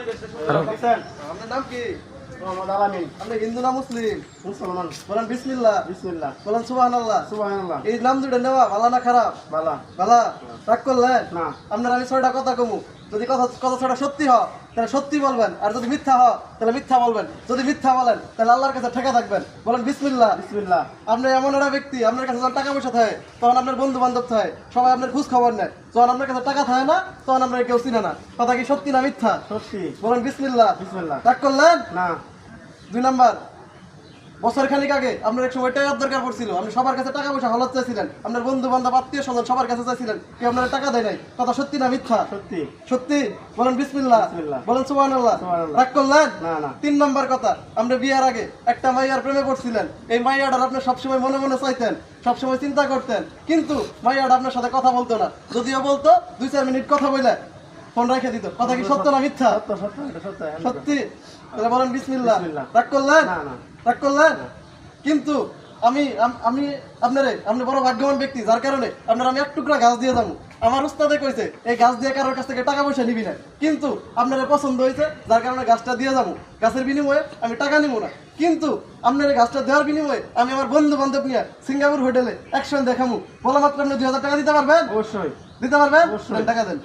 আপনার নাম কি? মোহাম্মদ আলামিন। আপনি হিন্দু না মুসলিম? মুসলমান। বলেন বিসমিল্লাহ। বিসমিল্লাহ। বলেন সুবহানাল্লাহ। সুবহানাল্লাহ। এই নাম দুটো নেওয়া ভালো না খারাপ? ভালো। ভালো। রাগ করলেন? না। আপনার আমি 6টা কথা কমু, যদি কথা 6টা সত্যি হয় তাহলে সত্যি বলবেন, আর যদি মিথ্যা হয় তাহলে মিথ্যা বলবেন। যদি মিথ্যা বলেন তাহলে আল্লাহর কাছে ঠেকা থাকবেন। বলেন বিসমিল্লাহ। বিসমিল্লাহ। আপনি এমন একটা ব্যক্তি, আপনার কাছে যখন টাকা পয়সা থাকে তখন আপনার বন্ধু বান্ধব থাকে, সবাই আপনার খোঁজ খবর নেয়। যখন আপনার কাছে টাকা থাকে না তখন আপনার কেউ চিনে না। কথা কি সত্যি না মিথ্যা? সত্যি। বলেন বিসমিল্লাহ। বিসমিল্লাহ। রাগ করলেন? না। 2 নাম্বার, বছর খানিক আগে আপনার এক সময় টাকার দরকার পড়ছিল, আপনি সবার কাছে টাকা পয়সা হলত চাইছিলেন, আপনার বন্ধু বান্ধব আত্মীয় স্বজন সবার কাছে চাইছিলেন, কেউ আপনার টাকা দেয় নাই। কথা সত্যি না মিথ্যা? সত্যি। সত্যি। বলেন বিসমিল্লাহ। বলেন সুবহানাল্লাহ। রাগ করলেন? না না। 3 নাম্বার কথা, আপনি বিয়ের আগে একটা মাইয়ার প্রেমে পড়ছিলেন, এই মাইয়াটার আপনি সবসময় মনে মনে চাইতেন, সবসময় চিন্তা করতেন, কিন্তু মাইয়াটা আপনার সাথে কথা বলতো না, যদিও বলতো 2-4 মিনিট কথা বলে ফোন রেখে দিত। কথা কি সত্য না মিথ্যা? সত্যি। তাহলে বলেন বিসমিল্লাহ। রাগ করলেন? না না। রাগ করলেন? কিন্তু আমি আপনি বড় ভাগ্যবান ব্যক্তি, যার কারণে আপনার আমি 1 টুকরা গাছ দিয়ে যাবো। আমার উস্তাদে কইছে এই গাছ দিয়ে কারোর কাছ থেকে টাকা পয়সা নিবি না, কিন্তু আপনার পছন্দ হয়েছে যার কারণে গাছটা দিয়ে যাবো। গাছের বিনিময়ে আমি টাকা নিব না, কিন্তু আপনার গাছটা দেওয়ার বিনিময়ে আমি আমার বন্ধু বান্ধব নিয়ে সিঙ্গাপুর হোটেলে একসঙ্গে দেখাবো। বলা মাত্র আপনি 2000 টাকা দিতে পারবেন? অবশ্যই দিতে পারবেন। টাকা দেন।